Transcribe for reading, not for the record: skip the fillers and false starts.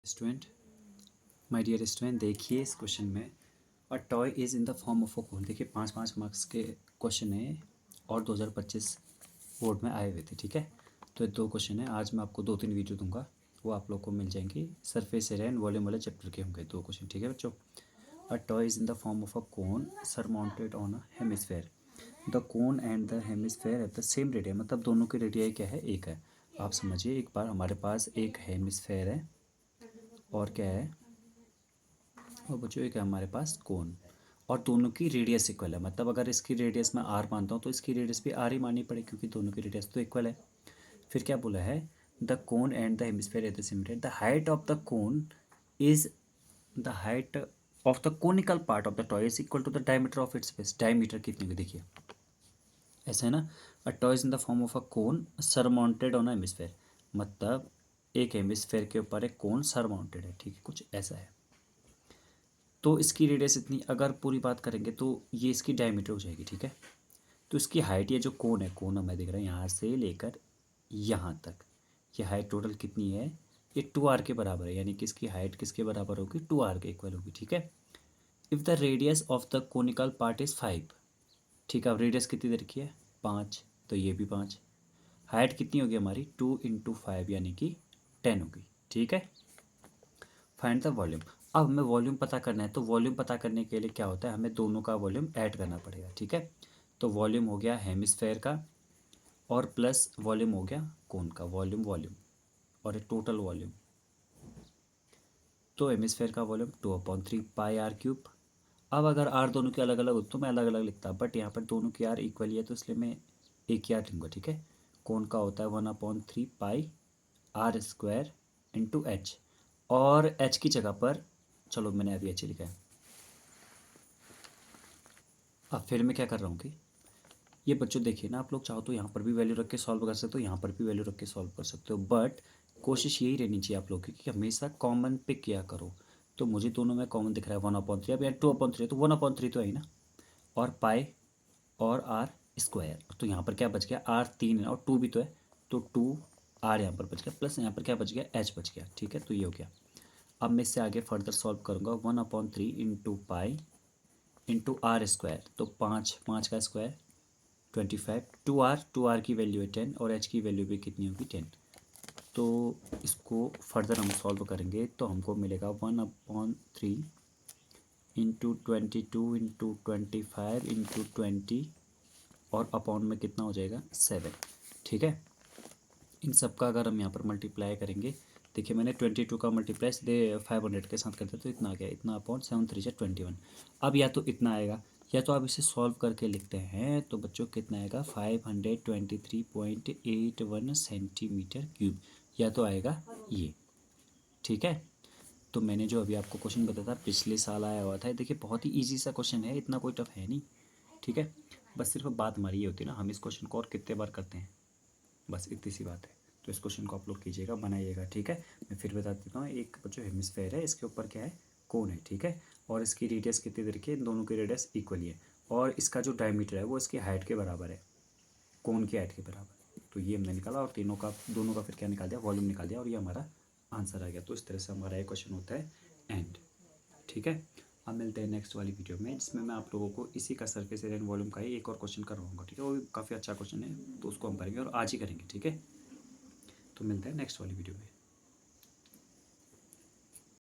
Student, my dear student, देखिए इस question में a toy is in the form of a cone. देखिए 5-5 marks के क्वेश्चन है और 2025 बोर्ड में आए हुए थे। ठीक है, तो ये 2 क्वेश्चन है। आज मैं आपको 2-3 वीडियो दूंगा, वो आप लोग को मिल जाएंगी। सरफेस एरिया एंड वॉल्यूम वाले चैप्टर के होंगे 2 क्वेश्चन। ठीक है बच्चों। A toy is in the form of a cone surmounted on a hemisphere. The cone and the hemisphere at the same radii, मतलब दोनों की रेडियाई क्या है, एक है। आप समझिए एक बार, हमारे पास एक हेमिस्फेयर है और क्या है, और बच्चों एक है हमारे पास कोन, और दोनों की रेडियस इक्वल है। मतलब अगर इसकी रेडियस मैं आर मानता हूँ तो इसकी रेडियस भी आर ही माननी पड़ेगी, क्योंकि दोनों की रेडियस तो इक्वल है। फिर क्या बोला है, the cone and the hemisphere at the same radius, the height of the cone is the height of the conical part of the toy is equal to the diameter of its base. Diameter कितनी होगी देखिए, ऐसा है ना। A toy is in the form of a cone surmounted on a hemisphere, मतलब एक hemisphere के ऊपर एक कोन सरमाउंटेड है। ठीक है, कुछ ऐसा है। तो इसकी रेडियस इतनी, अगर पूरी बात करेंगे तो ये इसकी डायमीटर हो जाएगी। ठीक है, तो इसकी हाइट, ये जो कोन है, कोन हमें दिख रहा है यहाँ से लेकर यहाँ तक, ये हाइट टोटल कितनी है, ये 2r के बराबर है। यानी कि इसकी हाइट किसके बराबर होगी, 2r के इक्वल होगी। ठीक है, if the radius of the conical part is 5। ठीक है, अब रेडियस कितनी दे रखी है, 5, तो ये भी 5। हाइट कितनी होगी हमारी, 2 × 5 यानी कि 10 होगी। ठीक है, फाइंड द वॉल्यूम। अब हमें वॉल्यूम पता करना है, तो वॉल्यूम पता करने के लिए क्या होता है, हमें दोनों का वॉल्यूम ऐड करना पड़ेगा। ठीक है, तो वॉल्यूम हो गया हेमिस्फेयर का और प्लस वॉल्यूम हो गया कोन का, वॉल्यूम वॉल्यूम और एक टोटल वॉल्यूम। तो हेमिस्फेयर का वॉल्यूम 2/3 पाई आर क्यूब। अब अगर आर दोनों के अलग अलग हो तो मैं अलग अलग लिखता, बट यहाँ पर दोनों की आर इक्वल है तो इसलिए मैं एक ही आर लूँगा। ठीक है, कोन का होता है 1/3 पाई आर स्क्वायर इंटू एच, और एच की जगह पर, चलो मैंने अभी एच लिखा है। अब फिर मैं क्या कर रहा हूँ कि ये बच्चों देखिए ना, आप लोग चाहो तो यहाँ पर भी वैल्यू रख के सॉल्व कर सकते हो, यहाँ पर भी वैल्यू रख के सॉल्व कर सकते हो, बट कोशिश यही रहनी चाहिए आप लोग की कि हमेशा कॉमन पिक किया करो। तो मुझे दोनों में कॉमन दिख रहा है 1/3, अब यार 2/3 तो 1/3 तो है ही ना, और पाई और आर स्क्वायर। तो यहाँ पर क्या बच गया, आर 3 है और 2 भी तो है, तो 2 आर यहाँ पर बच गया, प्लस यहाँ पर क्या बच गया, एच बच गया। ठीक है, तो ये हो गया। अब मैं इससे आगे फर्दर सॉल्व करूँगा, 1/3 into pi into r square, तो 5 का स्क्वायर 25, 2r की वैल्यू है 10 और h की वैल्यू भी कितनी होगी, 10। तो इसको फर्दर हम सॉल्व करेंगे तो हमको मिलेगा 1/3 इंटू 22 इंटू 25 इंटू 20 और अपॉन में कितना हो जाएगा, 7। ठीक है, इन सब का अगर हम यहाँ पर मल्टीप्लाई करेंगे, देखिए मैंने 22 का मल्टीप्लाई सीधे 500 के साथ करते तो इतना आ गया, इतना अपॉन 7×3 = 21। अब या तो इतना आएगा या तो आप इसे सॉल्व करके लिखते हैं, तो बच्चों कितना आएगा, 523.81 सेंटीमीटर क्यूब, या तो आएगा ये। ठीक है, तो मैंने जो अभी आपको क्वेश्चन बताया था पिछले साल आया हुआ था, देखिए बहुत ही ईजी सा क्वेश्चन है, इतना कोई टफ है नहीं। ठीक है, बस सिर्फ बात हमारी ये होती है ना, हम इस क्वेश्चन को और कितने बार करते हैं, बस इतनी सी बात है। तो इस क्वेश्चन को आप लोग कीजिएगा, बनाइएगा। ठीक है, मैं फिर बता देता हूँ, एक जो हेमिस्फेयर है इसके ऊपर क्या है, कोन है। ठीक है, और इसकी रेडियस कितनी दे रखी है, दोनों की रेडियस इक्वल है, और इसका जो डायमीटर है वो इसकी हाइट के बराबर है, कोन की हाइट के बराबर। तो ये हमने निकाला और दोनों का फिर क्या निकाल दिया, वॉल्यूम निकाल दिया, और ये हमारा आंसर आ गया। तो इस तरह से हमारा ये क्वेश्चन होता है एंड। ठीक है, अब मिलते हैं नेक्स्ट वाली वीडियो में, जिसमें मैं आप लोगों को इसी का सरफेस एरिया एंड वॉल्यूम का ही एक और क्वेश्चन करवाऊंगा। ठीक है, वो भी काफ़ी अच्छा क्वेश्चन है, तो उसको हम करेंगे और आज ही करेंगे। ठीक है, तो मिलते हैं नेक्स्ट वाली वीडियो में।